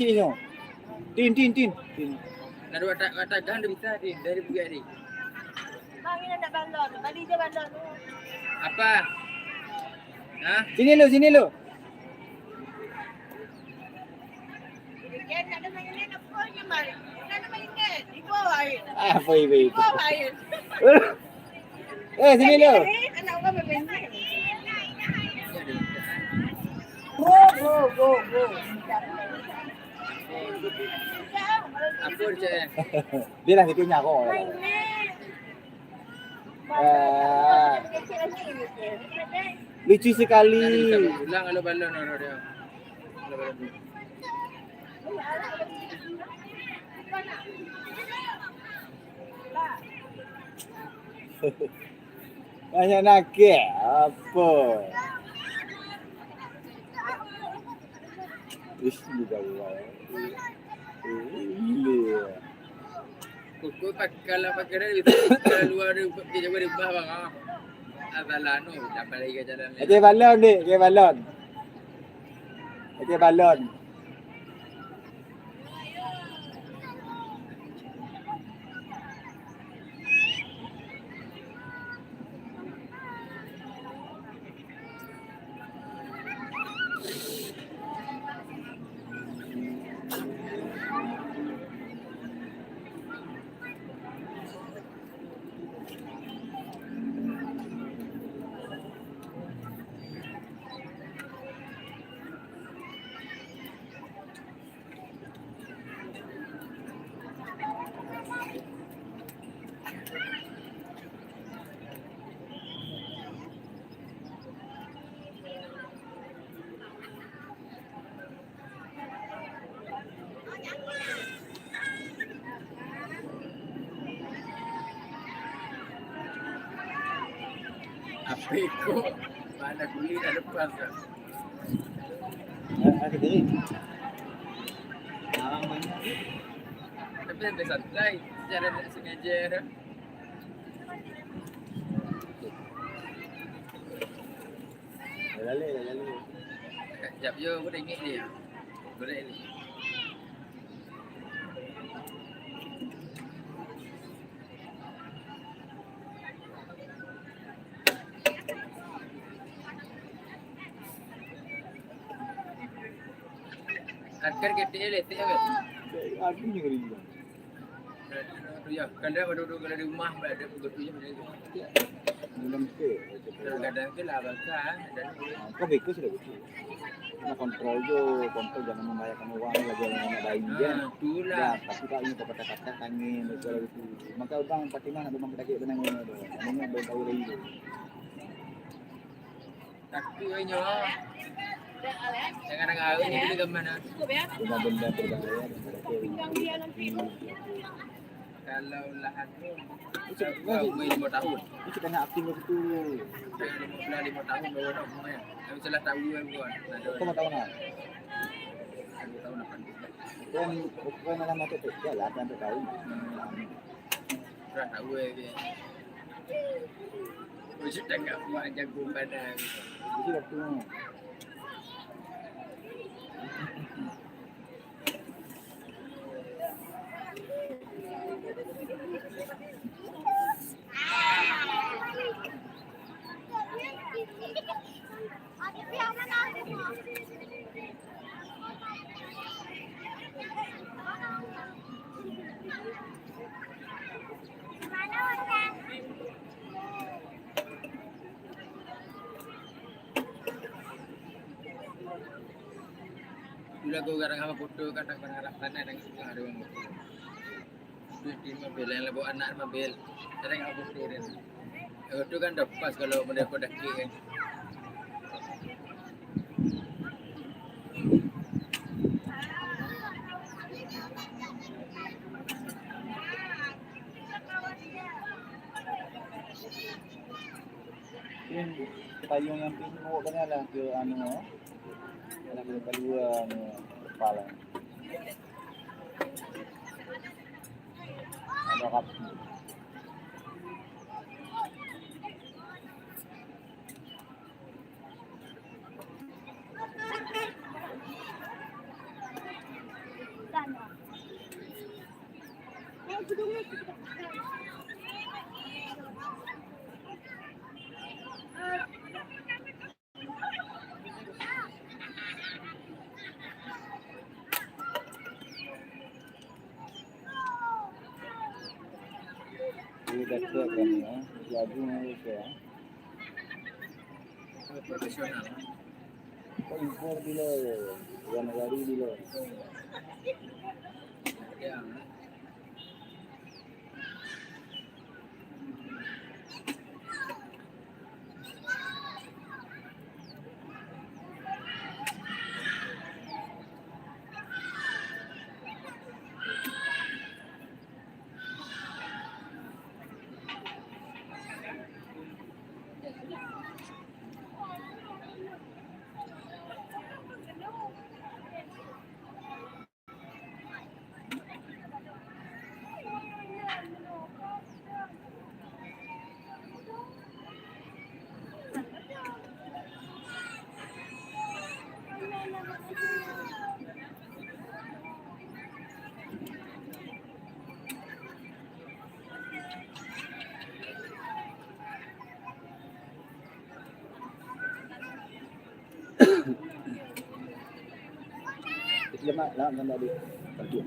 Tinyo. Tin. Lalu watak ganda bisa dari buku ini. Bang, ini nak balon. Balik je balon tu. Apa? Hah? Sini lu. Kan nak ada main ni nak pun je mari. Nak main ni. Di bawah air. Apa itu? Di bawah air. Sini lu. Anak orang bermain ni. Go. Apa je? Dia lah punya kok. Main ni. Lucu sekali. Ulang kalau balon orang dia. Kalau balon. Banyak nakik. Apa? Isti Allah. Kuku kalau pakai dia kalau luar dia jadi bah bang. Abalan tu dapat lagi jalan. Okey balon ni, Okey balon. Apa ikut? Mana guli dah lepas dah. Ada ni. Mana? Tapi sampai santai. Cara nak sengaja dah. Lalu. Sekejap je, aku dah ingat dia. Boleh ni. Akan kita letih kan? Aku ni ngeri. Tu ya, kadang duduk kalau di rumah ada begitu je macam tu. Belum ke. Kadang ke lah bakar dan Kau bekus sudah betul. Kena kontrol jangan membahayakan orang lagi yang nak bayi kan. Itulah. Ya, tapi tak ini kata-kata tangin kalau itu. Maka bang Fatimah nak memang pedakit benang ini tu. Namanya baru tahu lagi tu. Takutnya. Jangan nak ni kita ke mana? Cuma benda berbahaya. Kalau lahan tu kau main 5 tahun. Itu kena aktif betul. Saya 5 tahun baru nak rumah ya. Aku salah tahu kan kawan. Kau mau tahu nak? 1 tahun 8 bulan. Kau nak nama tu ya lah kan tahu. Dah tahu ke. Wujud tengah buat jago badan. Itu waktu ni. Dulu aku garang apa foto kadang berharap tanah dan suka ada orang foto. Di mobil yang lebih anak mobil, kadang apa foto dia. Itu kan lepas kalau mereka dah klik kan. Payung yang pin bawa kena lah ke anu. Kalau kita kedua anu kepala. Ada kap. Ini dekat kan ya, lagu itu ya. Profesional. Oh, impor dulu, yang negara dulu. Ya. Lemak lah mana dia. Tadi.